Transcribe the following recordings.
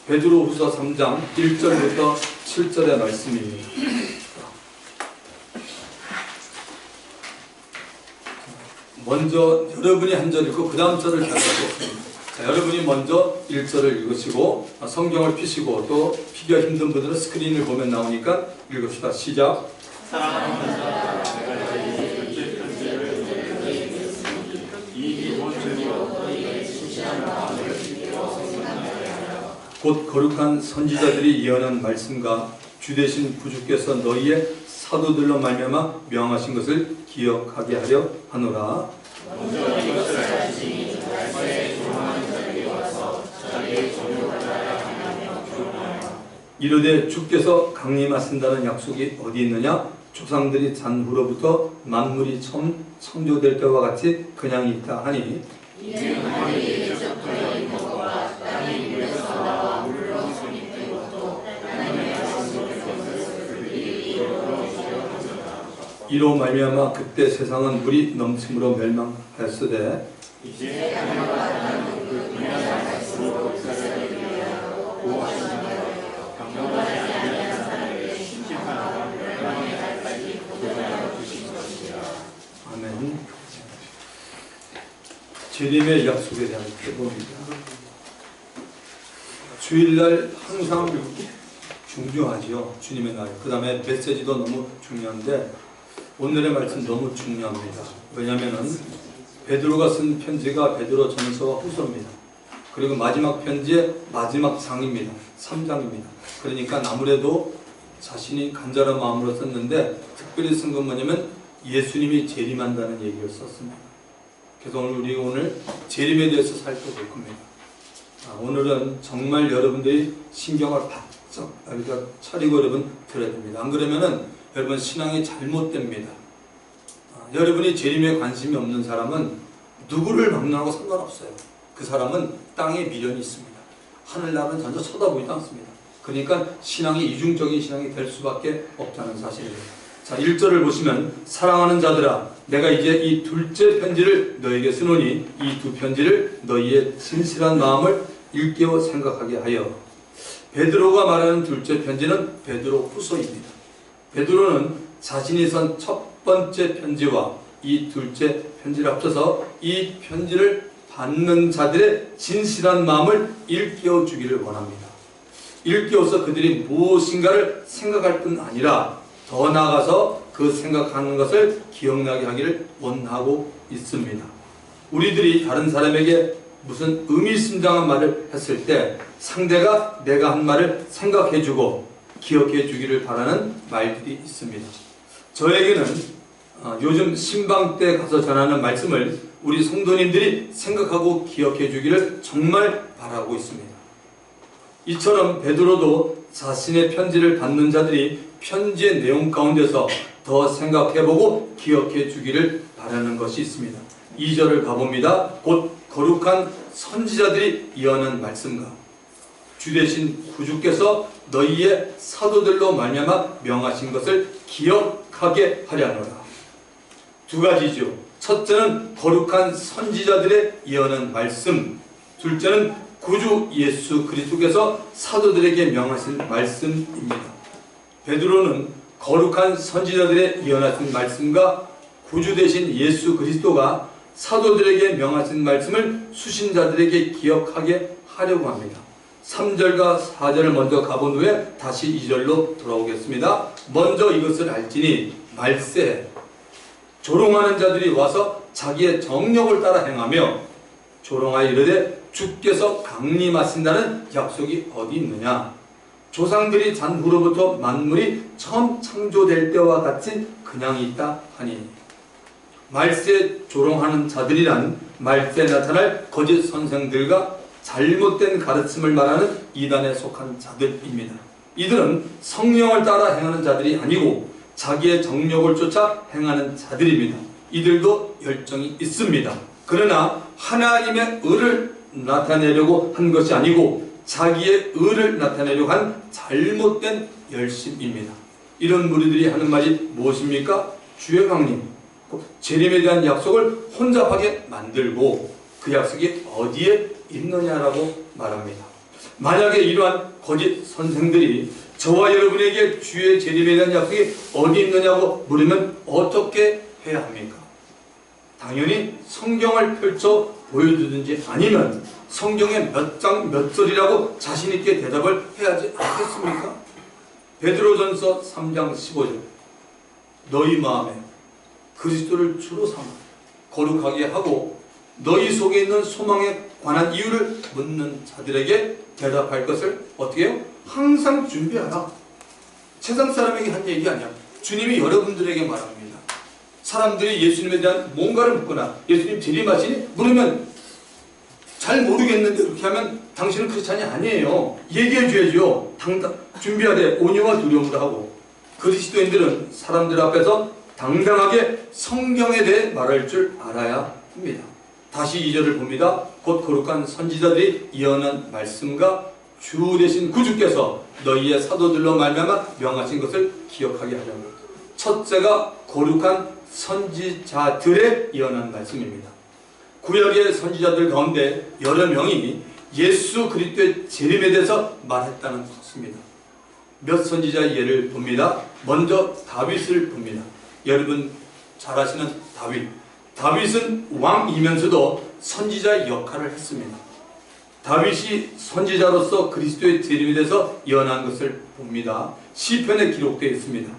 베드로후서 3장 1절부터 7절의 말씀입니다. 먼저 여러분이 한 절 읽고 그 다음 절을 다 읽겠습니다. 자, 여러분이 먼저 1절을 읽으시고 성경을 피시고 또 피기가 힘든 분들은 스크린을 보면 나오니까 읽읍시다. 시작. 사랑하는 자들아, 내가 너희에게 편지를 이 기본적으로 너희에게 진실한 마음을 믿고 생각하여 곧 거룩한 선지자들이 예언한 말씀과 주되신 구주께서 너희의 사도들로 말미암아 명하신 것을 기억하게 하려 하노라. 먼저 이것을 알지니 말씀에 조롱하는 자들이 와서 자기의 종교를 따라 하며 조롱하여 이르되 주께서 강림하신다는 약속이 어디 있느냐? 조상들이 잔 후로부터 만물이 처음 창조될 때와 같이 그냥 있다 하니 이는 하늘이 일적하여 있는 것과 땅이 물에서 나와 물로 성립된 것도 하나님의 약속된 것을 그들이 이루어 이로 말미암아 그때 세상은 물이 넘침으로 멸망하였으되 이제 하나님과 하나님 그 분명한 말씀으로 그들을 위하여 구하시나요 경건하지 아니한 사람에게 심판하고 멸망의 날까지 도전하여 주신 것이라. 아멘. 재림의 약속에 대한 회복입니다. 주일날 항상 중요하죠. 주님의 날. 그 다음에 메시지도 너무 중요한데 오늘의 말씀 너무 중요합니다. 왜냐하면 베드로가 쓴 편지가 베드로 전서와 후서입니다. 그리고 마지막 편지의 마지막 장입니다. 3장입니다. 그러니까 아무래도 자신이 간절한 마음으로 썼는데 특별히 쓴 건 뭐냐면 예수님이 재림한다는 얘기를 썼습니다. 그래서 우리 오늘 재림에 대해서 살펴볼 겁니다. 오늘은 정말 여러분들이 신경을 바짝 차리고 여러분 들어야 됩니다. 안 그러면은 여러분 신앙이 잘못됩니다. 여러분이 재림에 관심이 없는 사람은 누구를 만나고 상관없어요. 그 사람은 땅에 미련이 있습니다. 하늘나라는 전혀 쳐다보지도 않습니다. 그러니까 신앙이 이중적인 신앙이 될 수밖에 없다는 사실이에요. 자, 1절을 보시면 사랑하는 자들아 내가 이제 이 둘째 편지를 너에게 쓰노니 이 두 편지를 너희의 진실한 마음을 일깨워 생각하게 하여. 베드로가 말하는 둘째 편지는 베드로 후서입니다. 베드로는 자신이 쓴 첫 번째 편지와 이 둘째 편지를 합쳐서 이 편지를 받는 자들의 진실한 마음을 일깨워 주기를 원합니다. 일깨워서 그들이 무엇인가를 생각할 뿐 아니라 더 나아가서 그 생각하는 것을 기억나게 하기를 원하고 있습니다. 우리들이 다른 사람에게 무슨 의미심장한 말을 했을 때 상대가 내가 한 말을 생각해주고 기억해 주기를 바라는 말들이 있습니다. 저에게는 요즘 신방 때 가서 전하는 말씀을 우리 성도님들이 생각하고 기억해 주기를 정말 바라고 있습니다. 이처럼 베드로도 자신의 편지를 받는 자들이 편지의 내용 가운데서 더 생각해보고 기억해 주기를 바라는 것이 있습니다. 2절을 가봅니다. 곧 거룩한 선지자들이 이어는 말씀과 주되신 구주께서 너희의 사도들로 말미암아 명하신 것을 기억하게 하려노라. 두 가지죠. 첫째는 거룩한 선지자들의 이어는 말씀, 둘째는 구주 예수 그리스도께서 사도들에게 명하신 말씀입니다. 베드로는 거룩한 선지자들의 이어나신 말씀과 구주 되신 예수 그리스도가 사도들에게 명하신 말씀을 수신자들에게 기억하게 하려고 합니다. 3절과 4절을 먼저 가본 후에 다시 2절로 돌아오겠습니다. 먼저 이것을 알지니 말세 조롱하는 자들이 와서 자기의 정욕을 따라 행하며 조롱하여 이르되 주께서 강림하신다는 약속이 어디 있느냐? 조상들이 잔 후로부터 만물이 처음 창조될 때와 같이 그냥 있다 하니. 말세 조롱하는 자들이란 말세에 나타날 거짓 선생들과 잘못된 가르침을 말하는 이단에 속한 자들입니다. 이들은 성령을 따라 행하는 자들이 아니고 자기의 정욕을 쫓아 행하는 자들입니다. 이들도 열정이 있습니다. 그러나 하나님의 의를 나타내려고 한 것이 아니고 자기의 의를 나타내려고 한 잘못된 열심입니다. 이런 무리들이 하는 말이 무엇입니까? 주의 강림, 재림에 대한 약속을 혼잡하게 만들고 그 약속이 어디에 있느냐라고 말합니다. 만약에 이러한 거짓 선생들이 저와 여러분에게 주의 재림에 대한 약속이 어디 있느냐고 물으면 어떻게 해야 합니까? 당연히 성경을 펼쳐 보여주든지 아니면 성경의 몇 장 몇 절이라고 자신있게 대답을 해야 하지 않겠습니까? 베드로전서 3장 15절 너희 마음에 그리스도를 주로 삼아 거룩하게 하고 너희 속에 있는 소망에 관한 이유를 묻는 자들에게 대답할 것을 어떻게 해요? 항상 준비하라. 세상 사람에게 한 얘기 아니야. 주님이 여러분들에게 말합니다. 사람들이 예수님에 대한 뭔가를 묻거나 예수님 재림하시니? 물으면 잘 모르겠는데 그렇게 하면 당신은 크리스찬이 아니에요. 얘기해 줘야죠. 준비하되 온유와 두려움으로 하고. 그리스도인들은 사람들 앞에서 당당하게 성경에 대해 말할 줄 알아야 합니다. 다시 2절을 봅니다. 곧 거룩한 선지자들이 예언한 말씀과 주 되신 구주께서 너희의 사도들로 말미암아 명하신 것을 기억하게 하려고. 첫째가 거룩한 선지자들의 예언한 말씀입니다. 구약의 선지자들 가운데 여러 명이 예수 그리스도의 재림에 대해서 말했다는 것입니다. 몇 선지자의 예를 봅니다. 먼저 다윗을 봅니다. 여러분 잘 아시는 다윗. 다윗은 왕이면서도 선지자의 역할을 했습니다. 다윗이 선지자로서 그리스도의 재림에 대해서 예언한 것을 봅니다. 시편에 기록되어 있습니다.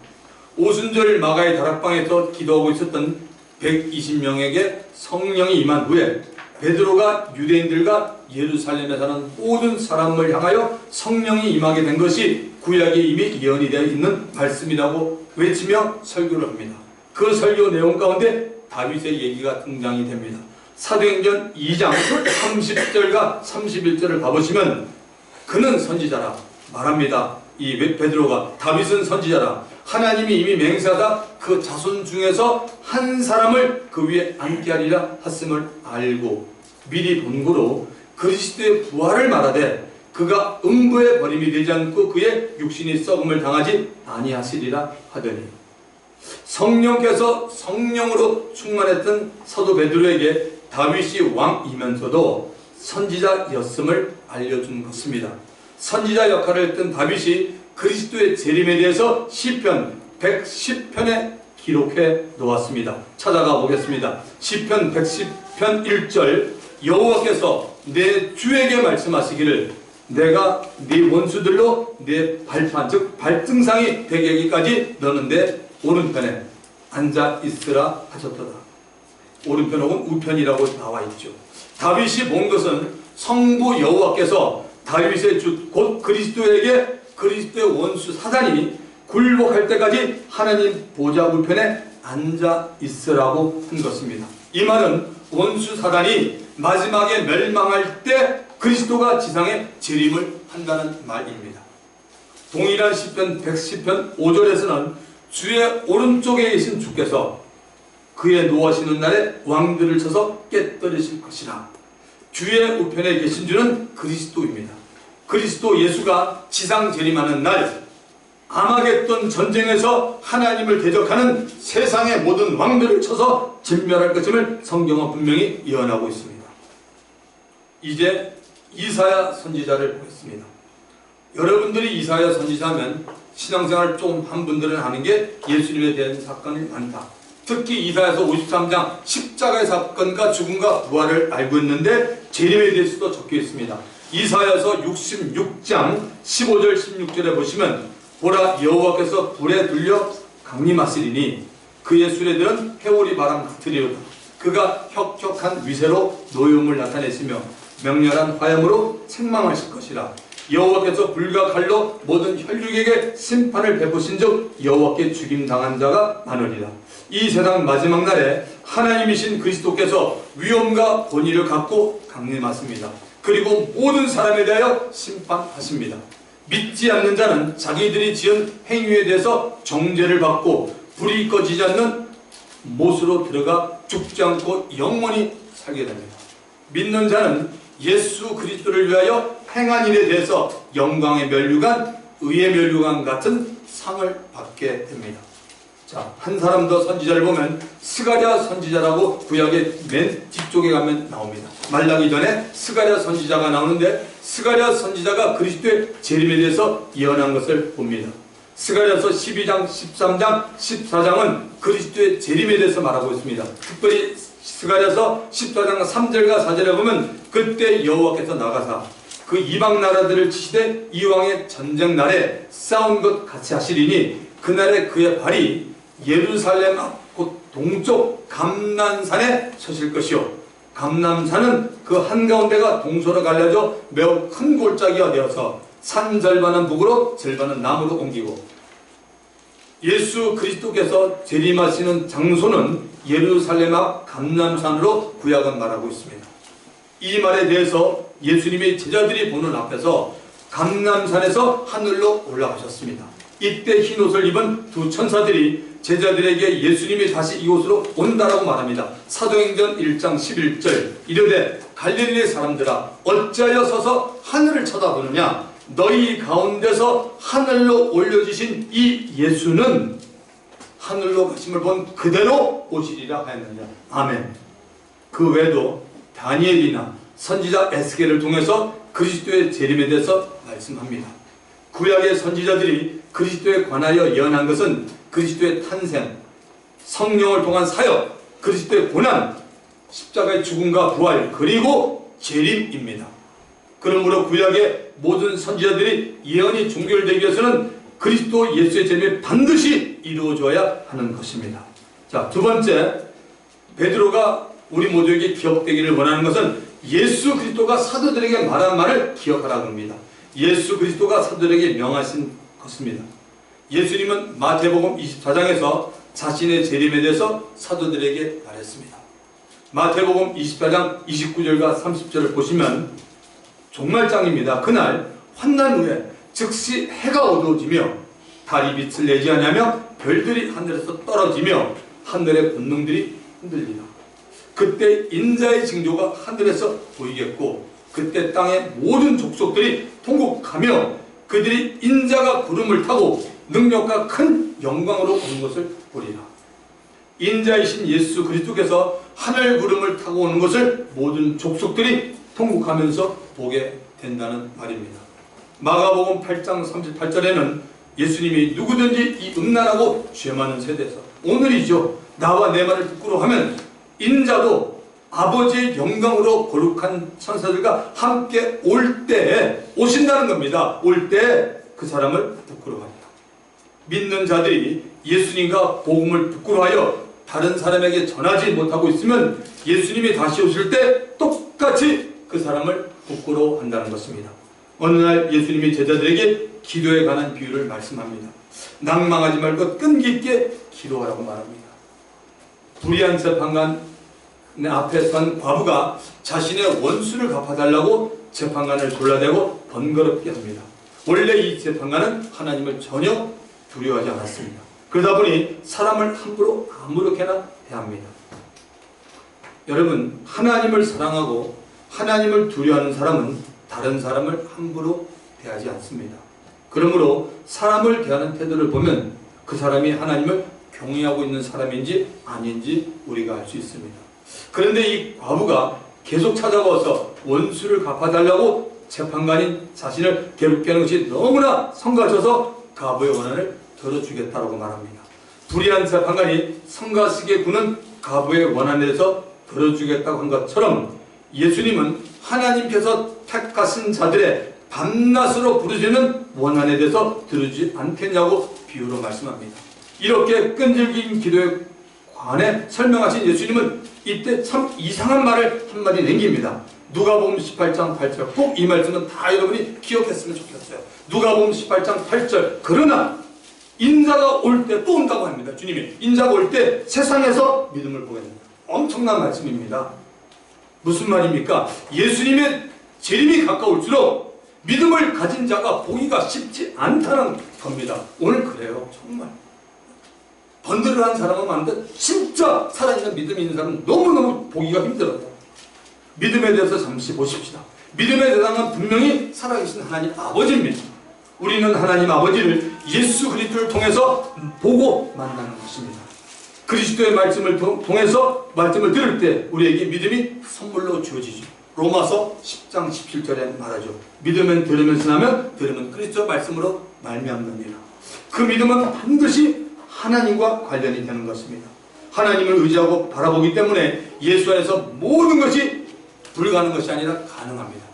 오순절 마가의 다락방에서 기도하고 있었던 120명에게 성령이 임한 후에 베드로가 유대인들과 예루살렘에 사는 모든 사람을 향하여 성령이 임하게 된 것이 구약에 이미 예언이 되어 있는 말씀이라고 외치며 설교를 합니다. 그 설교 내용 가운데 다윗의 얘기가 등장이 됩니다. 사도행전 2장 30절과 31절을 봐보시면 그는 선지자라 말합니다. 이 베드로가 다윗은 선지자라 하나님이 이미 맹세하다 그 자손 중에서 한 사람을 그 위에 앉게 하리라 하심을 알고 미리 본고로 그리스도의 부활을 말하되 그가 음부에 버림이 되지 않고 그의 육신이 썩음을 당하지 아니하시리라 하더니 성령께서 성령으로 충만했던 사도 베드로에게 다윗이 왕이면서도 선지자였음을 알려준 것입니다. 선지자 역할을 했던 다윗이 그리스도의 재림에 대해서 시편 110편에 기록해 놓았습니다. 찾아가 보겠습니다. 시편 110편 1절 여호와께서 내 주에게 말씀하시기를 내가 네 원수들로 내 발판 즉 발등상이 되게 하기까지 너는 내 오른편에 앉아 있으라 하셨도다. 오른편 혹은 우편이라고 나와 있죠. 다윗이 본 것은 성부 여호와께서 다윗의 주 곧 그리스도에게 그리스도의 원수 사단이 굴복할 때까지 하나님 보좌 우편에 앉아 있으라고 한 것입니다. 이 말은 원수 사단이 마지막에 멸망할 때 그리스도가 지상에 재림을 한다는 말입니다. 동일한 시편 110편 5절에서는 주의 오른쪽에 계신 주께서 그의 노하시는 날에 왕들을 쳐서 깨뜨리실 것이라. 주의 우편에 계신 주는 그리스도입니다. 그리스도 예수가 지상 재림하는 날 아마겟돈 전쟁에서 하나님을 대적하는 세상의 모든 왕들을 쳐서 진멸할 것임을 성경은 분명히 예언하고 있습니다. 이제 이사야 선지자를 보겠습니다. 여러분들이 이사야 선지자면 신앙생활 좀 한 분들은 아는 게 예수님에 대한 사건이 많다. 특히 이사야서 53장 십자가의 사건과 죽음과 부활을 알고 있는데 재림에 대해서도 적혀 있습니다. 이사야서 66장 15절 16절에 보시면 보라 여호와께서 불에 들려 강림하시리니 그의 수레들은 회오리 바람 같으리로다. 그가 혁혁한 위세로 노여움을 나타내시며 맹렬한 화염으로 책망하실 것이라. 여호와께서 불과 칼로 모든 혈육에게 심판을 베푸신 즉 여호와께 죽임당한 자가 많으리라. 이 세상 마지막 날에 하나님이신 그리스도께서 위엄과 권위를 갖고 강림하십니다. 그리고 모든 사람에 대하여 심판하십니다. 믿지 않는 자는 자기들이 지은 행위에 대해서 정죄를 받고 불이 꺼지지 않는 못으로 들어가 죽지 않고 영원히 살게 됩니다. 믿는 자는 예수 그리스도를 위하여 행한 일에 대해서 영광의 면류관, 의의 면류관 같은 상을 받게 됩니다. 자, 한 사람 더 선지자를 보면 스가랴 선지자라고 구약의 맨 뒤쪽에 가면 나옵니다. 말라기 전에 스가랴 선지자가 나오는데 스가랴 선지자가 그리스도의 재림에 대해서 예언한 것을 봅니다. 스가랴서 12장, 13장, 14장은 그리스도의 재림에 대해서 말하고 있습니다. 특별히 스가랴서 14장 3절과 4절에 보면 그때 여호와께서 나가사 그 이방 나라들을 치시되 이왕의 전쟁 날에 싸운 것 같이 하시리니 그날에 그의 발이 예루살렘 앞 곧 동쪽 감난산에 서실 것이요 감난산은 그 한가운데가 동서로 갈라져 매우 큰 골짜기가 되어서 산 절반은 북으로 절반은 남으로 옮기고 예수 그리스도께서 재림하시는 장소는 예루살렘 앞 감난산으로 구약은 말하고 있습니다. 이 말에 대해서 예수님의 제자들이 보는 앞에서 감난산에서 하늘로 올라가셨습니다. 이때 흰옷을 입은 두 천사들이 제자들에게 예수님이 다시 이곳으로 온다라고 말합니다. 사도행전 1장 11절 이르되 갈릴리 사람들아 어찌하여 서서 하늘을 쳐다보느냐 너희 가운데서 하늘로 올려주신 이 예수는 하늘로 가심을 본 그대로 오시리라 하였느냐. 아멘. 그 외에도 다니엘이나 선지자 에스겔을 통해서 그리스도의 재림에 대해서 말씀합니다. 구약의 선지자들이 그리스도에 관하여 예언한 것은 그리스도의 탄생, 성령을 통한 사역, 그리스도의 고난, 십자가의 죽음과 부활, 그리고 재림입니다. 그러므로 구약의 모든 선지자들이 예언이 종결되기 위해서는 그리스도 예수의 재림이 반드시 이루어져야 하는 것입니다. 자, 두 번째, 베드로가 우리 모두에게 기억되기를 원하는 것은 예수 그리스도가 사도들에게 말한 말을 기억하라고 합니다. 예수 그리스도가 사도들에게 명하신 것입니다. 예수님은 마태복음 24장에서 자신의 재림에 대해서 사도들에게 말했습니다. 마태복음 24장 29절과 30절을 보시면 정말 짱입니다. 그날 환난 후에 즉시 해가 어두워지며 달이 빛을 내지 않으며 별들이 하늘에서 떨어지며 하늘의 권능들이 흔들리라. 그때 인자의 징조가 하늘에서 보이겠고 그때 땅의 모든 족속들이 통곡하며 그들이 인자가 구름을 타고 능력과 큰 영광으로 오는 것을 보리라. 인자이신 예수 그리스도께서 하늘 구름을 타고 오는 것을 모든 족속들이 통곡하면서 보게 된다는 말입니다. 마가복음 8장 38절에는 예수님이 누구든지 이 음란하고 죄 많은 세대에서 오늘이죠. 나와 내 말을 부끄러워하면 인자도 아버지의 영광으로 거룩한 천사들과 함께 올 때에 오신다는 겁니다. 올 때 그 사람을 부끄러워합니다. 믿는 자들이 예수님과 복음을 부끄러워하여 다른 사람에게 전하지 못하고 있으면 예수님이 다시 오실 때 똑같이 그 사람을 부끄러워한다는 것입니다. 어느 날 예수님이 제자들에게 기도에 관한 비유를 말씀합니다. 낭망하지 말고 끈기 있게 기도하라고 말합니다. 불의한 재판관 앞에 선 과부가 자신의 원수를 갚아달라고 재판관을 골라대고 번거롭게 합니다. 원래 이 재판관은 하나님을 전혀 두려워하지 않았습니다. 그러다 보니 사람을 함부로 아무렇게나 대합니다. 여러분, 하나님을 사랑하고 하나님을 두려워하는 사람은 다른 사람을 함부로 대하지 않습니다. 그러므로 사람을 대하는 태도를 보면 그 사람이 하나님을 경외하고 있는 사람인지 아닌지 우리가 알 수 있습니다. 그런데 이 과부가 계속 찾아와서 원수를 갚아달라고 재판관인 자신을 괴롭게 하는 것이 너무나 성가셔서 과부의 원한을 들어주겠다고 말합니다. 불의한 재판관이 성가시게 구는 과부의 원한에 대해서 들어주겠다고 한 것처럼 예수님은 하나님께서 택하신 자들의 밤낮으로 부르시는 원한에 대해서 들어주지 않겠냐고 비유로 말씀합니다. 이렇게 끈질긴 기도에 관해 설명하신 예수님은 이때 참 이상한 말을 한마디 남깁니다. 누가복음 18장 8절, 꼭 이 말씀은 다 여러분이 기억했으면 좋겠어요. 누가복음 18장 8절, 그러나 인자가 올 때 또 온다고 합니다. 주님이 인자가 올 때 세상에서 믿음을 보게 됩니다. 엄청난 말씀입니다. 무슨 말입니까? 예수님의 재림이 가까울수록 믿음을 가진 자가 보기가 쉽지 않다는 겁니다. 오늘 그래요. 정말 번들을 사람은 많은데 진짜 살아있는 믿음이 있는 사람은 너무너무 보기가 힘들어요. 믿음에 대해서 잠시 보십시다. 믿음의 대상은 분명히 살아계신 하나님 아버지입니다. 우리는 하나님 아버지를 예수 그리스도를 통해서 보고 만나는 것입니다. 그리스도의 말씀을 통해서 말씀을 들을 때 우리에게 믿음이 선물로 주어지죠. 로마서 10장 17절에 말하죠. 믿으면 들으면서 나면 들으면 그리스도의 말씀으로 말미암느니라. 그 믿음은 반드시 하나님과 관련이 되는 것입니다. 하나님을 의지하고 바라보기 때문에 예수 안에서 모든 것이 불가능한 것이 아니라 가능합니다.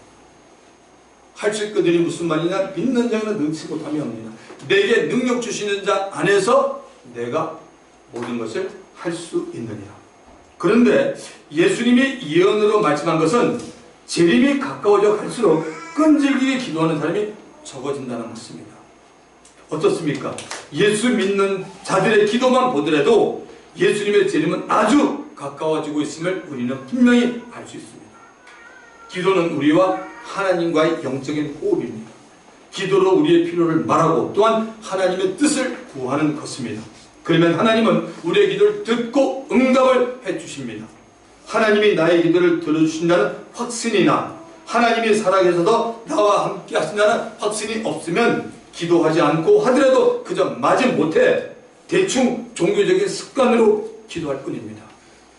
할칠 그들이 무슨 말이냐? 믿는 자는 능치 못함이 없느니라. 내게 능력 주시는 자 안에서 내가 모든 것을 할 수 있느니라. 그런데 예수님이 예언으로 말씀한 것은 재림이 가까워져 갈수록 끈질기게 기도하는 사람이 적어진다는 것입니다. 어떻습니까? 예수 믿는 자들의 기도만 보더라도 예수님의 재림은 아주 가까워지고 있음을 우리는 분명히 알 수 있습니다. 기도는 우리와 하나님과의 영적인 호흡입니다. 기도로 우리의 필요를 말하고 또한 하나님의 뜻을 구하는 것입니다. 그러면 하나님은 우리의 기도를 듣고 응답을 해주십니다. 하나님이 나의 기도를 들어주신다는 확신이나 하나님이 살아계셔서 나와 함께 하신다는 확신이 없으면 기도하지 않고 하더라도 그저 마지못해 대충 종교적인 습관으로 기도할 뿐입니다.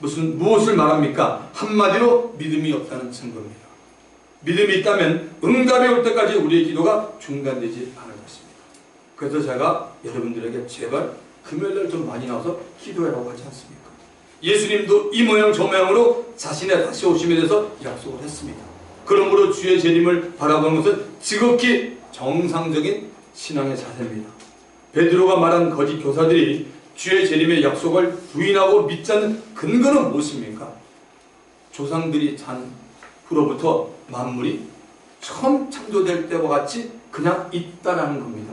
무엇을 말합니까? 한마디로 믿음이 없다는 증거입니다. 믿음이 있다면 응답이 올 때까지 우리의 기도가 중단되지 않을 것입니다. 그래서 제가 여러분들에게 제발 금요일날 좀 많이 나와서 기도해라고 하지 않습니까? 예수님도 이 모양 저 모양으로 자신의 다시 오심에 대해서 약속을 했습니다. 그러므로 주의 재림을 바라보는 것은 지극히 정상적인 신앙의 자세입니다. 베드로가 말한 거짓 교사들이 주의 재림의 약속을 부인하고 믿지 않는 근거는 무엇입니까? 조상들이 잔 후로부터 만물이 처음 창조될 때와 같이 그냥 있다라는 겁니다.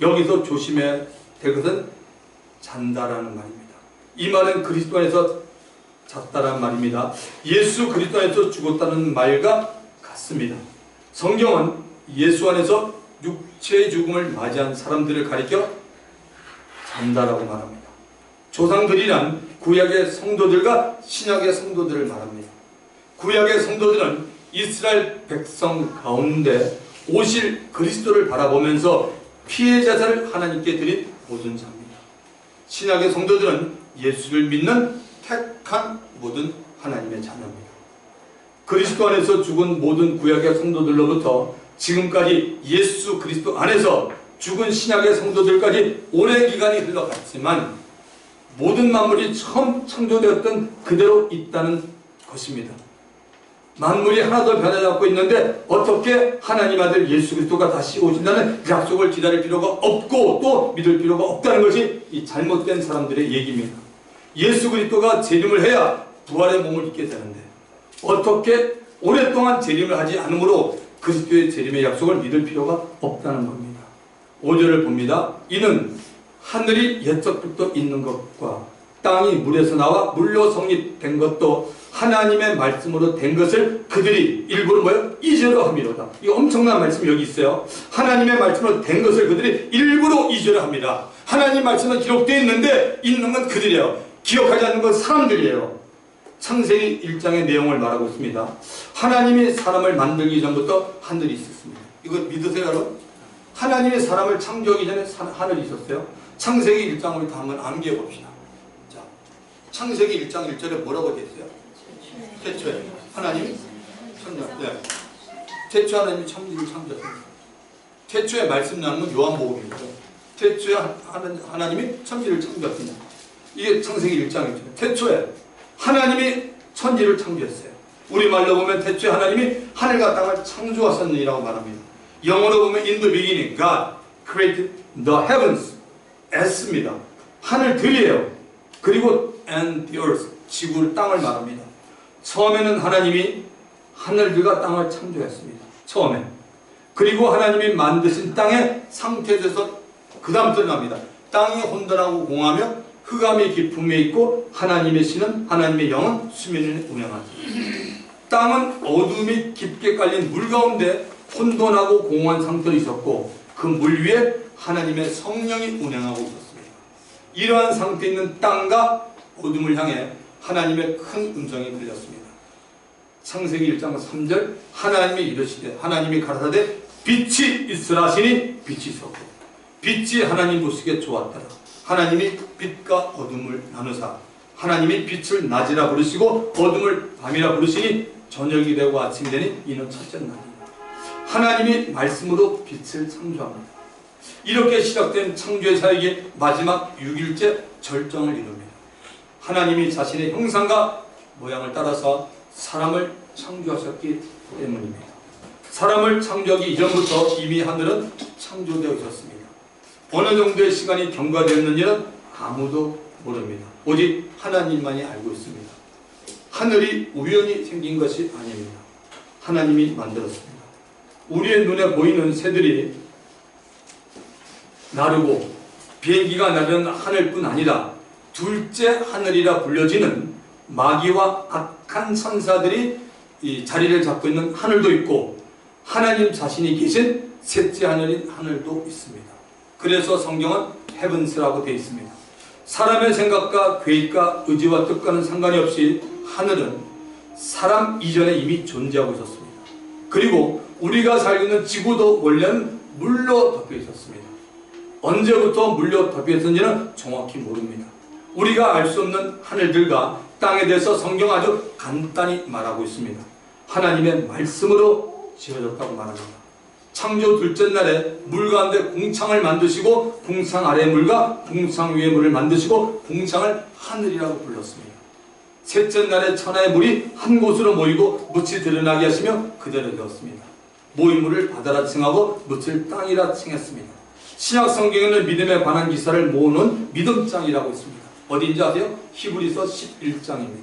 여기서 조심해야 될 것은 잔다라는 말입니다. 이 말은 그리스도 안에서 잤다라는 말입니다. 예수 그리스도 안에서 죽었다는 말과 같습니다. 성경은 예수 안에서 육체의 죽음을 맞이한 사람들을 가리켜 잔다라고 말합니다. 조상들이란 구약의 성도들과 신약의 성도들을 말합니다. 구약의 성도들은 이스라엘 백성 가운데 오실 그리스도를 바라보면서 피해 자사를 하나님께 드린 모든 자입니다. 신약의 성도들은 예수를 믿는 택한 모든 하나님의 자녀입니다. 그리스도 안에서 죽은 모든 구약의 성도들로부터 지금까지 예수 그리스도 안에서 죽은 신약의 성도들까지 오랜 기간이 흘러갔지만 모든 만물이 처음 창조되었던 그대로 있다는 것입니다. 만물이 하나도 변하지 않고 있는데 어떻게 하나님 아들 예수 그리스도가 다시 오신다는 약속을 기다릴 필요가 없고 또 믿을 필요가 없다는 것이 이 잘못된 사람들의 얘기입니다. 예수 그리스도가 재림을 해야 부활의 몸을 입게 되는데 어떻게 오랫동안 재림을 하지 않으므로 그리스도의 재림의 약속을 믿을 필요가 없다는 겁니다. 5절을 봅니다. 이는 하늘이 옛적부터 있는 것과 땅이 물에서 나와 물로 성립된 것도 하나님의 말씀으로 된 것을 그들이 일부러 뭐예요? 잊으려 함이로다. 이거 엄청난 말씀이 여기 있어요. 하나님의 말씀으로 된 것을 그들이 일부러 잊으려 합니다. 하나님 말씀은 기록되어 있는데 있는 건 그들이에요. 기억하지 않는 건 사람들이에요. 창세기 1장의 내용을 말하고 있습니다. 하나님이 사람을 만들기 전부터 하늘이 있었습니다. 이거 믿으세요 여러분? 하나님이 사람을 창조하기 전에 하늘이 있었어요. 창세기 1장 우리 다 한번 암기해 봅시다. 자, 창세기 1장 1절에 뭐라고 되어 있어요? 태초에 하나님이 창조. 네. 태초에 하나님이 천지를 창조했습니다. 태초에 말씀 나누는 요한복음입니다. 태초에 하나님이 천지를 창조했습니다. 이게 창세기 1장 1절. 태초에 하나님이 천지를 창조했어요. 우리말로 보면 태초에 하나님이 하늘과 땅을 창조하셨느니라고 말합니다. 영어로 보면 in the beginning God created the heavens S입니다. 하늘들이에요. 그리고 and the earth 지구를 땅을 말합니다. 처음에는 하나님이 하늘들과 땅을 창조했습니다. 처음에. 그리고 하나님이 만드신 땅의 상태에서 그 다음 들어갑니다. 땅이 혼돈하고 공하며 흑암이 깊음에 있고 하나님의 신은 하나님의 영은 수면에 운행하죠. 땅은 어둠이 깊게 깔린 물 가운데 혼돈하고 공허한 상태로 있었고 그 물 위에 하나님의 성령이 운행하고 있었습니다. 이러한 상태에 있는 땅과 어둠을 향해 하나님의 큰 음성이 들렸습니다. 창세기 1장 3절 하나님이 이르시되 하나님이 가라사대 빛이 있으라 하시니 빛이 있었고 빛이 하나님 보시기에 좋았더라. 하나님이 빛과 어둠을 나누사 하나님이 빛을 낮이라 부르시고 어둠을 밤이라 부르시니 저녁이 되고 아침이 되니 이는 첫째 날이라. 하나님이 말씀으로 빛을 창조합니다. 이렇게 시작된 창조의 사역의 마지막 6일째 절정을 이룹니다. 하나님이 자신의 형상과 모양을 따라서 사람을 창조하셨기 때문입니다. 사람을 창조하기 이전부터 이미 하늘은 창조되어 있었습니다. 어느 정도의 시간이 경과되었는지는 아무도 모릅니다. 오직 하나님만이 알고 있습니다. 하늘이 우연히 생긴 것이 아닙니다. 하나님이 만들었습니다. 우리의 눈에 보이는 새들이 나르고 비행기가 나르는 하늘뿐 아니라 둘째 하늘이라 불려지는 마귀와 악한 천사들이 이 자리를 잡고 있는 하늘도 있고 하나님 자신이 계신 셋째 하늘인 하늘도 있습니다. 그래서 성경은 헤븐스라고 되어 있습니다. 사람의 생각과 계획과 의지와 뜻과는 상관이 없이 하늘은 사람 이전에 이미 존재하고 있었습니다. 그리고 우리가 살고 있는 지구도 원래는 물로 덮여 있었습니다. 언제부터 물로 덮여 있었는지는 정확히 모릅니다. 우리가 알 수 없는 하늘들과 땅에 대해서 성경 아주 간단히 말하고 있습니다. 하나님의 말씀으로 지어졌다고 말합니다. 창조 둘째 날에 물 가운데 궁창을 만드시고 궁창 아래의 물과 궁창 위의 물을 만드시고 궁창을 하늘이라고 불렀습니다. 셋째 날에 천하의 물이 한 곳으로 모이고 묻이 드러나게 하시며 그대로 되었습니다. 모인 물을 바다라 칭하고 묻을 땅이라 칭했습니다. 신약 성경에는 믿음에 관한 기사를 모으는 믿음장이라고 있습니다. 어디인지 아세요? 히브리서 11장입니다.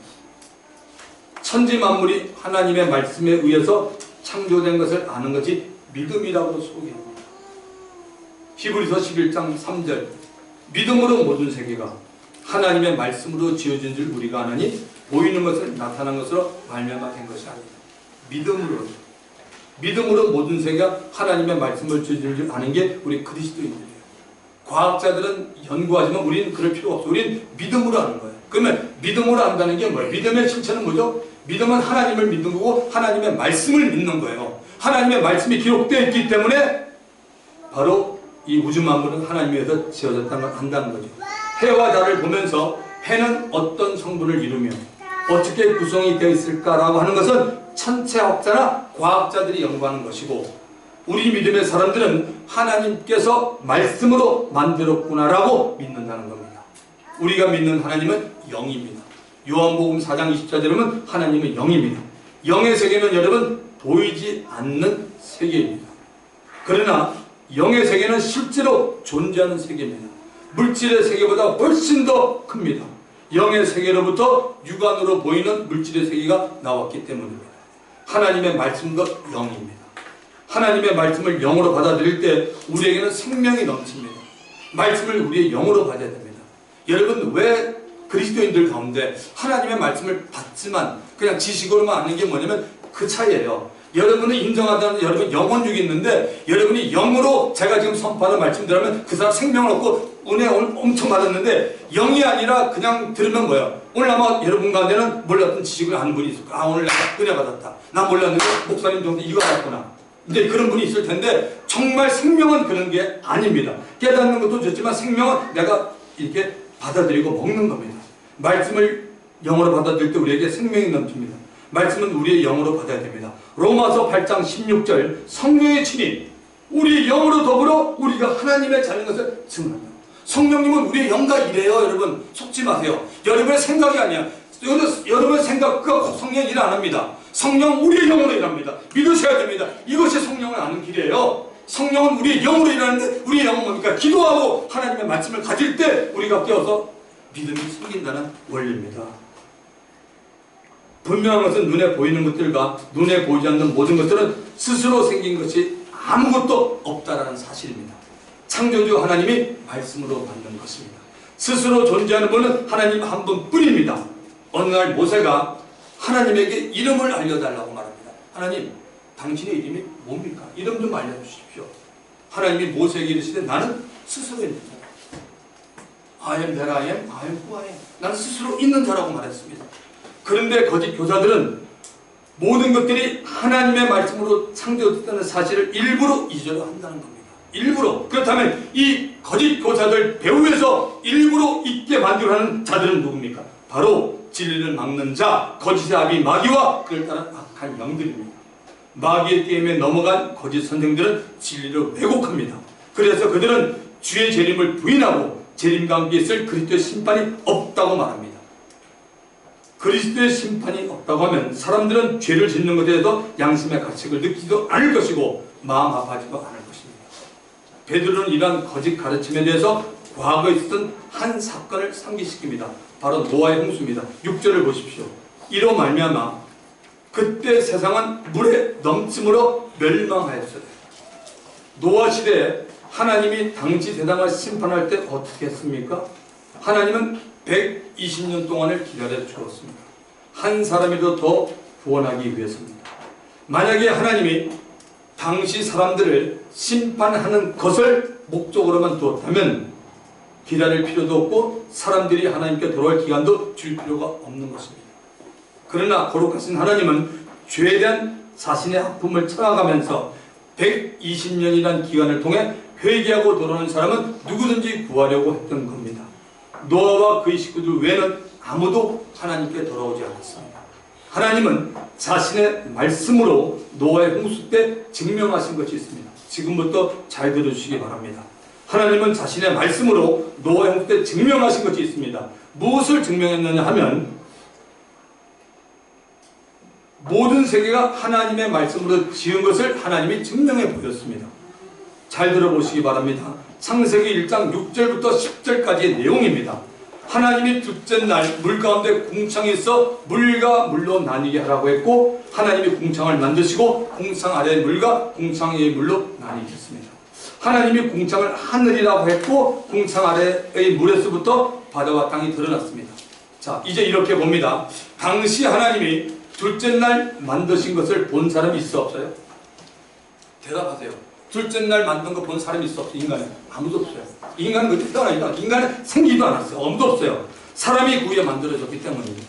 천지 만물이 하나님의 말씀에 의해서 창조된 것을 아는 것이 믿음이라고 소개합니다. 히브리서 11장 3절 믿음으로 모든 세계가 하나님의 말씀으로 지어진 줄 우리가 아느니 보이는 것을 나타난 것으로 말미암아 것이 아니다. 믿음으로 모든 세계가 하나님의 말씀을 지어진 줄 아는 게 우리 그리스도인들이에요. 과학자들은 연구하지만 우리는 그럴 필요가 없어요. 우리는 믿음으로 하는 거예요. 그러면 믿음으로 한다는 게 뭐예요? 믿음의 실체는 뭐죠? 믿음은 하나님을 믿는 거고 하나님의 말씀을 믿는 거예요. 하나님의 말씀이 기록되어 있기 때문에 바로 이 우주 만물은 하나님에 의해서 지어졌다는 걸 안다는 거죠. 해와 달을 보면서 해는 어떤 성분을 이루며 어떻게 구성이 되어 있을까라고 하는 것은 천체학자나 과학자들이 연구하는 것이고 우리 믿음의 사람들은 하나님께서 말씀으로 만들었구나라고 믿는다는 겁니다. 우리가 믿는 하나님은 영입니다. 요한복음 4장 24절에 보면 하나님은 영입니다. 영의 세계는 여러분 보이지 않는 세계입니다. 그러나 영의 세계는 실제로 존재하는 세계입니다. 물질의 세계보다 훨씬 더 큽니다. 영의 세계로부터 육안으로 보이는 물질의 세계가 나왔기 때문입니다. 하나님의 말씀도 영입니다. 하나님의 말씀을 영으로 받아들일 때 우리에게는 생명이 넘칩니다. 말씀을 우리의 영으로 받아야 됩니다. 여러분 왜 그리스도인들 가운데 하나님의 말씀을 받지만 그냥 지식으로만 아는 게 뭐냐면 그 차이예요. 여러분은 인정하다는 여러분 영혼육이 있는데 여러분이 영으로 제가 지금 선포하는 말씀들하면 그 사람 생명을 얻고 은혜 오늘 엄청 받았는데 영이 아니라 그냥 들으면 뭐예요? 오늘 아마 여러분 가운데는 몰랐던 지식을 아는 분이 있을 거야. 아 오늘 내가 은혜 받았다. 난 몰랐는데 목사님 정도 이거 알았구나. 이제 그런 분이 있을 텐데 정말 생명은 그런 게 아닙니다. 깨닫는 것도 좋지만 생명은 내가 이렇게 받아들이고 먹는 겁니다. 말씀을 영으로 받아들일 때 우리에게 생명이 넘칩니다. 말씀은 우리의 영으로 받아야 됩니다. 로마서 8장 16절 성령의 친히 우리의 영으로 더불어 우리가 하나님의 자녀인 것을 증언한다. 성령님은 우리의 영과 일해요. 여러분 속지 마세요. 여러분의 생각이 아니야. 여러분의 생각과 성령 일 안 합니다. 성령 우리의 영으로 일합니다. 믿으셔야 됩니다. 이것이 성령을 아는 길이에요. 성령은 우리의 영으로 일하는데 우리의 영은 뭡니까? 기도하고 하나님의 말씀을 가질 때 우리가 깨어서 믿음이 생긴다는 원리입니다. 분명한 것은 눈에 보이는 것들과 눈에 보이지 않는 모든 것들은 스스로 생긴 것이 아무것도 없다라는 사실입니다. 창조주 하나님이 말씀으로 만든 것입니다. 스스로 존재하는 분은 하나님 한 분뿐입니다. 어느 날 모세가 하나님에게 이름을 알려달라고 말합니다. 하나님, 당신의 이름이 뭡니까? 이름 좀 알려주십시오. 하나님이 모세에게 이르시되 나는 스스로 있는 자라. I am that I am, I am who I am. 나는 스스로 있는 자라고 말했습니다. 그런데 거짓 교사들은 모든 것들이 하나님의 말씀으로 창조됐다는 사실을 일부러 잊으려 한다는 겁니다. 일부러. 그렇다면 이 거짓 교사들 배후에서 일부러 잊게 만들어 하는 자들은 누굽니까? 바로 진리를 막는 자, 거짓의 아비 마귀와 그를 따른 악한 영들입니다. 마귀의 게임에 넘어간 거짓 선생들은 진리를 왜곡합니다. 그래서 그들은 주의 재림을 부인하고 재림과 함께 있을 그리스도의 심판이 없다고 말합니다. 그리스도의 심판이 없다고 하면 사람들은 죄를 짓는 것에 대해서 양심의 가책을 느끼지도 않을 것이고 마음 아파하지도 않을 것입니다. 베드로는 이러한 거짓 가르침에 대해서 과거에 있었던 한 사건을 상기시킵니다. 바로 노아의 홍수입니다. 6절을 보십시오. 이로 말미암아 그때 세상은 물에 넘침으로 멸망하였어요. 노아 시대에 하나님이 당시 세상을 심판할 때 어떻게 했습니까? 하나님은 120년 동안을 기다려 주었습니다. 한 사람이라도 더 구원하기 위해서입니다. 만약에 하나님이 당시 사람들을 심판하는 것을 목적으로만 두었다면 기다릴 필요도 없고 사람들이 하나님께 돌아올 기간도 줄 필요가 없는 것입니다. 그러나 거룩하신 하나님은 죄에 대한 자신의 아픔을 참아가면서 120년이라는 기간을 통해 회개하고 돌아오는 사람은 누구든지 구하려고 했던 겁니다. 노아와 그의 식구들 외에는 아무도 하나님께 돌아오지 않았습니다. 하나님은 자신의 말씀으로 노아의 홍수 때 증명하신 것이 있습니다. 지금부터 잘 들어주시기 바랍니다. 하나님은 자신의 말씀으로 노아의 홍수 때 증명하신 것이 있습니다. 무엇을 증명했느냐 하면 모든 세계가 하나님의 말씀으로 지은 것을 하나님이 증명해 보였습니다. 잘 들어보시기 바랍니다. 창세기 1장 6절부터 10절까지의 내용입니다. 하나님이 둘째 날 물 가운데 궁창이 있어 물과 물로 나뉘게 하라고 했고 하나님이 궁창을 만드시고 궁창 아래의 물과 궁창 위의 물로 나뉘게 했습니다. 하나님이 궁창을 하늘이라고 했고 궁창 아래의 물에서부터 바다와 땅이 드러났습니다. 자, 이제 이렇게 봅니다. 당시 하나님이 둘째 날 만드신 것을 본 사람이 있어 없어요? 대답하세요. 둘째 날 만든 거 본 사람이 있어 없어요? 인간은? 아무도 없어요. 인간은 그렇게 태어나니까 인간은 생기지도 않았어요. 아무도 없어요. 사람이 구에 만들어졌기 때문입니다.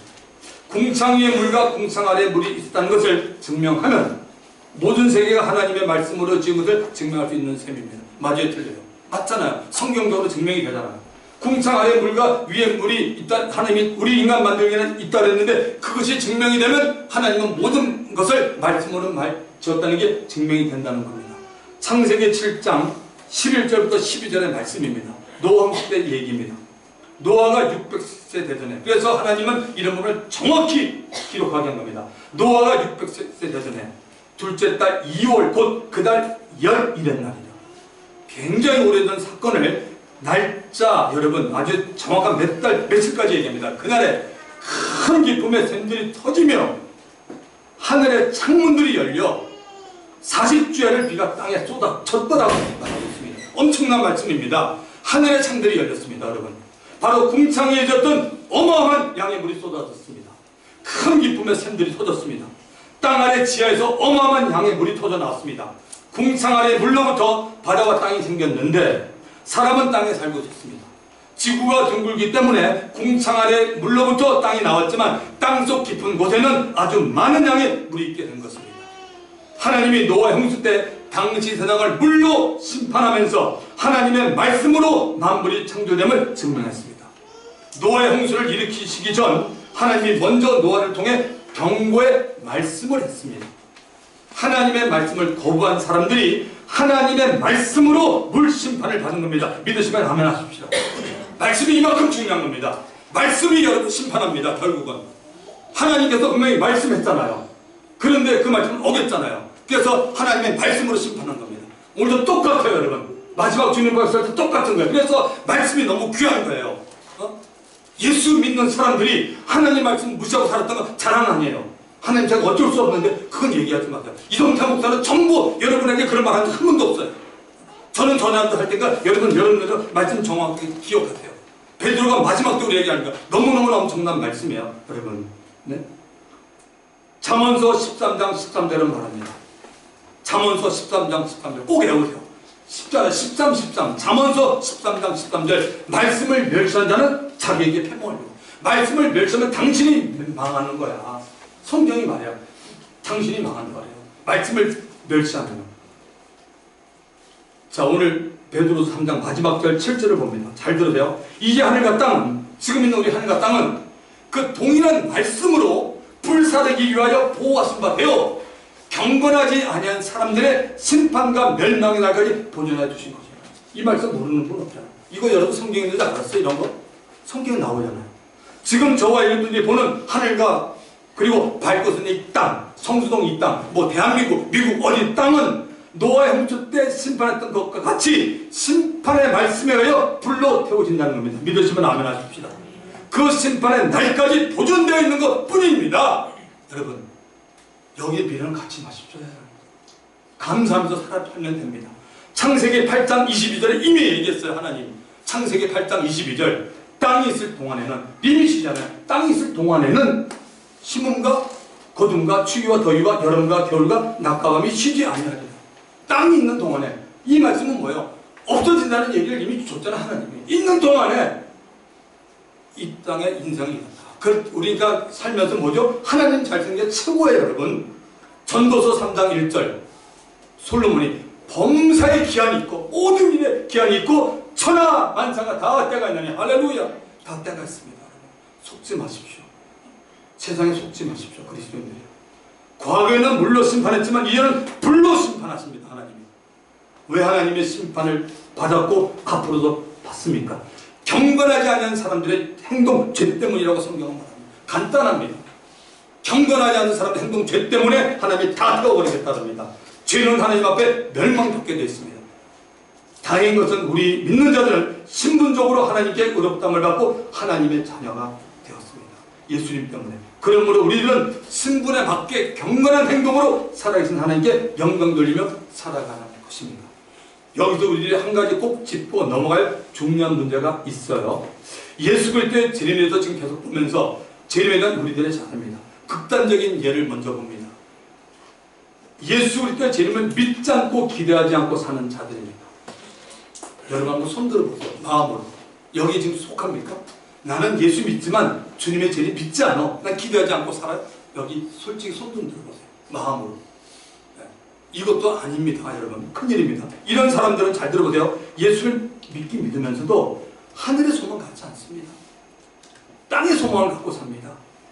궁창 위에 물과 궁창 아래에 물이 있었다는 것을 증명하면 모든 세계가 하나님의 말씀으로 지은 것을 증명할 수 있는 셈입니다. 맞아요, 틀려요? 맞잖아요. 성경적으로 증명이 되잖아요. 궁창 아래에 물과 위에 물이 있다, 하나님이 우리 인간 만들기에는 있다 그랬는데 그것이 증명이 되면 하나님은 모든 것을 말씀으로 지었다는 게 증명이 된다는 겁니다. 창세기 7장 11절부터 12절의 말씀입니다. 노아 홍수 때 얘기입니다. 노아가 600세 되전에, 그래서 하나님은 이런 부분을 정확히 기록하게 한 겁니다. 노아가 600세 되전에 둘째 달 2월 곧 그 달 열일의 날이다. 굉장히 오래된 사건을 날짜 여러분 아주 정확한 몇 달 며칠까지 얘기합니다. 그날에 큰 기쁨의 샘들이 터지며 하늘의 창문들이 열려 40주야를 비가 땅에 쏟아졌다라고 말하고 있습니다. 엄청난 말씀입니다. 하늘의 창들이 열렸습니다. 여러분 바로 궁창에 졌던 어마어마한 양의 물이 쏟아졌습니다. 큰 기쁨의 샘들이 터졌습니다. 땅 아래 지하에서 어마어마한 양의 물이 터져 나왔습니다. 궁창 아래 물로부터 바다와 땅이 생겼는데 사람은 땅에 살고 있었습니다. 지구가 둥글기 때문에 궁창 아래 물로부터 땅이 나왔지만 땅속 깊은 곳에는 아주 많은 양의 물이 있게 된 것입니다. 하나님이 노아 홍수 때 당시 세상을 물로 심판하면서 하나님의 말씀으로 만물이 창조됨을 증명했습니다. 노아의 홍수를 일으키시기 전 하나님이 먼저 노아를 통해 경고의 말씀을 했습니다. 하나님의 말씀을 거부한 사람들이 하나님의 말씀으로 물 심판을 받은 겁니다. 믿으시면 아멘 하십시오. 말씀이 이만큼 중요한 겁니다. 말씀이 여러분 심판합니다. 결국은 하나님께서 분명히 말씀했잖아요. 그런데 그 말씀은 어겼잖아요. 그래서 하나님의 말씀으로 심판한 겁니다. 오늘도 똑같아요. 여러분 마지막 주님 박살 때 똑같은 거예요. 그래서 말씀이 너무 귀한 거예요. 예수 믿는 사람들이 하나님 말씀 무시하고 살았던 건 자랑 아니에요. 하나님 제가 어쩔 수 없는데 그건 얘기하지 마세요. 이동태 목사는 전부 여러분에게 그런 말 한 적 한 번도 없어요. 저는 전화도 할 때니까 여러분들 말씀 정확하게 기억하세요. 베드로가 마지막 때로 얘기하는 거 너무너무 엄청난 말씀이에요. 여러분 네? 잠언서 13장 13절은 말합니다. 잠언서 13장 13절 꼭 외우세요. 13 잠언서 13장 13절 말씀을 멸시한 자는 자기에게 패망을 주고 말씀을 멸시하면 당신이 망하는 거야. 성경이 말해요. 당신이 망하는 거예요. 말씀을 멸시하면. 자, 오늘 베드로서 3장 마지막 절 7절을 봅니다. 잘 들으세요. 이제 하늘과 땅은, 지금 있는 우리 하늘과 땅은 그 동일한 말씀으로 불사르기 위하여 보호하신 바 되어 경건하지 아니한 사람들의 심판과 멸망의 날까지 보존해 주신 거죠. 이 말씀 모르는 분 없잖아요. 이거 여러분 성경에 있는지 알았어요? 이런 거? 성경에 나오잖아요. 지금 저와 여러분들이 보는 하늘과 그리고 밟고 있는 이 땅, 성수동 이 땅, 뭐 대한민국, 미국 어디 땅은 노아의 홍수 때 심판했던 것과 같이 심판의 말씀에 의하여 불로 태워진다는 겁니다. 믿으시면 아멘 하십시다. 그 심판의 날까지 보존되어 있는 것 뿐입니다. 여러분, 여기에 미련을 갖지 마십시오. 감사하면서 살아가면 됩니다. 창세기 8장 22절에 이미 얘기했어요. 하나님 창세기 8장 22절 땅이 있을 동안에는, 리밋이잖아요. 땅이 있을 동안에는 심음과 거둠과 추위와 더위와 여름과 겨울과 낮과 밤이 쉬지 아니하리라. 땅이 있는 동안에, 이 말씀은 뭐예요? 없어진다는 얘기를 이미 줬잖아. 하나님이 있는 동안에 이 땅에 인생이 있다. 우리가 살면서 뭐죠? 하나님 잘생긴 게 최고예요. 여러분, 전도서 3장 1절 솔로몬이 범사의 기한이 있고 모든 일에 기한이 있고 천하 만사가 다 때가 있나니 할렐루야, 다 때가 있습니다. 속지 마십시오. 세상에 속지 마십시오. 그리스도인들이 과거에는 물로 심판했지만 이제는 불로 심판하십니다. 하나님이. 왜 하나님의 심판을 받았고 앞으로도 받습니까? 경건하지 않은 사람들의 행동, 죄 때문이라고 성경은 말합니다. 간단합니다. 경건하지 않은 사람의 행동, 죄 때문에 하나님이 다 태워버리겠다랍니다. 죄는 하나님 앞에 멸망받게 되어 있습니다. 다행인 것은 우리 믿는 자들은 신분적으로 하나님께 의롭다함을 받고 하나님의 자녀가 되었습니다. 예수님 때문에. 그러므로 우리들은 신분에 맞게 경건한 행동으로 살아계신 하나님께 영광 돌리며 살아가는 것입니다. 여기서 우리들이 한 가지 꼭 짚고 넘어갈 중요한 문제가 있어요. 예수 그리스도의 재림에 대해서 지금 계속 보면서 재림에 대한 우리들의 자세입니다. 극단적인 예를 먼저 봅니다. 예수 그리스도의 재림을 믿지 않고 기대하지 않고 사는 자들입니다. 여러분 한번 손 들어보세요. 마음으로. 여기 지금 속합니까? 나는 예수 믿지만 주님의 재림 믿지 않아. 난 기대하지 않고 살아요. 여기 솔직히 손 좀 들어보세요. 마음으로. 네. 이것도 아닙니다. 여러분 큰일입니다. 이런 사람들은 잘 들어보세요. 예수를 믿으면서도 하늘의 소망 갖지 않습니다. 땅의 소망을 갖고 삽니다.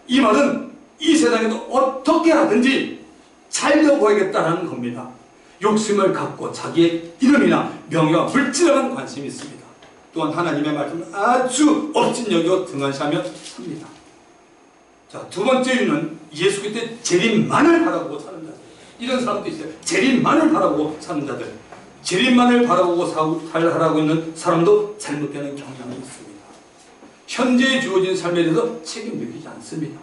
이 말은 이 세상에도 어떻게 하든지 잘 되어 보야겠다는 겁니다. 욕심을 갖고 자기의 이름이나 명예와 물질에만 관심이 있습니다. 또한 하나님의 말씀을 아주 업신여기고 등한시하며 삽니다. 자, 두 번째 이유는 예수 그리스도의 재림만을 바라보고 사는 자들. 이런 사람도 있어요. 재림만을 바라보고 사는 자들. 재림만을 바라보고 살아가고 있는 사람도 잘못되는 경향이 있습니다. 현재에 주어진 삶에 대해서 책임 느끼지 않습니다.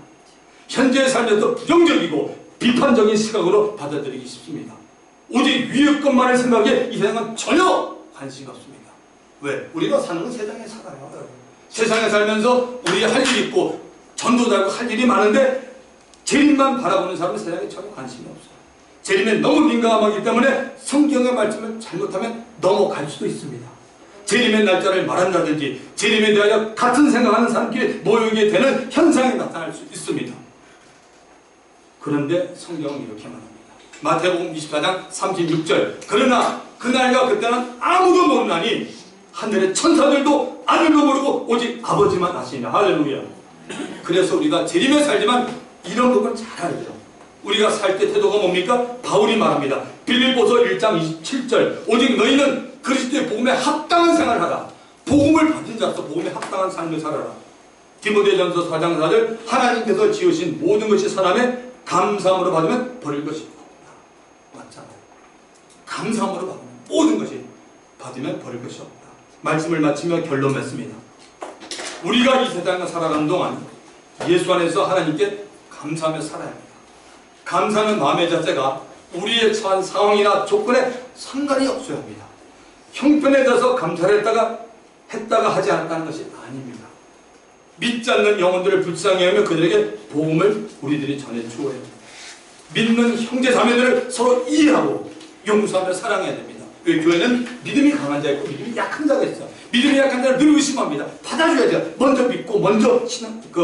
현재의 삶에 대해서 부정적이고 비판적인 시각으로 받아들이기 쉽습니다. 오직 위의 것만을 생각해 이 세상은 전혀 관심이 없습니다. 왜? 우리가 사는 건 세상에 살아요. 세상에 살면서 우리 할 일이 있고 전도도 하고 할 일이 많은데 재림만 바라보는 사람은 세상에 전혀 관심이 없어요. 재림에 너무 민감하기 때문에 성경의 말씀을 잘못하면 넘어갈 수도 있습니다. 재림의 날짜를 말한다든지 재림에 대하여 같은 생각하는 사람끼리 모이게 되는 현상이 나타날 수 있습니다. 그런데 성경은 이렇게 말합니다. 마태복음 24장 36절 그러나 그날과 그때는 아무도 모르나니 하늘의 천사들도 아들도 모르고 오직 아버지만 아시니라. 할렐루야. 그래서 우리가 재림에 살지만 이런 부분 잘 알죠. 우리가 살 때 태도가 뭡니까? 바울이 말합니다. 빌립보서 1장 27절 오직 너희는 그리스도의 복음에 합당한 생활을 하라. 복음을 받은 자로서 복음에 합당한 삶을 살아라. 디모데전서 4장 4절 하나님께서 지으신 모든 것이 사람의 감사함으로 받으면 버릴 것이 없다. 맞잖아요. 감사함으로 받으면 모든 것이 받으면 버릴 것이 없다. 말씀을 마치며 결론 맺습니다. 우리가 이 세상에 살아가는 동안 예수 안에서 하나님께 감사하며 살아야 합니다. 감사하는 마음의 자세가 우리의 처한 상황이나 조건에 상관이 없어야 합니다. 형편에 대해서 감사를 했다가 하지 않았다는 것이 아닙니다. 믿지 않는 영혼들을 불쌍히 하며 그들에게 복음을 우리들이 전해 주어야 합니다. 믿는 형제 자매들을 서로 이해하고 용서하며 사랑해야 됩니다. 왜? 교회는 믿음이 강한 자 있고 믿음이 약한 자가 있어요. 믿음이 약한 자를 늘 의심합니다. 받아줘야죠. 먼저 믿고 먼저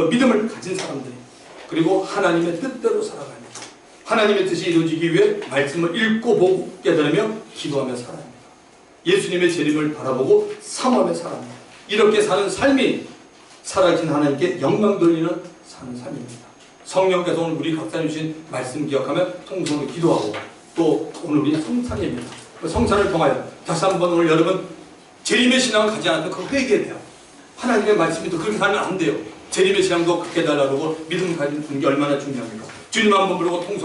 믿음을 가진 사람들. 그리고 하나님의 뜻대로 살아갑니다. 하나님의 뜻이 이루어지기 위해 말씀을 읽고 보고 깨달으며 기도하며 살아야 합니다. 예수님의 재림을 바라보고 사모하며 살아야 합니다. 이렇게 사는 삶이 살아계신 하나님께 영광 돌리는 사는 삶입니다. 성령께서 오늘 우리 각자님 주신 말씀 기억하며 통성으로 기도하고 또 오늘 우리 성찬입니다. 그 성찬을 통하여 다시 한번 오늘 여러분 재림의 신앙을 가지 않으면 그거 회개해야 돼요. 하나님의 말씀이 또 그렇게 살면 안 돼요. 재림의 신앙도 갖게 해달라고 믿음 가지는 게 얼마나 중요합니까? 주님 한번 부르고 통성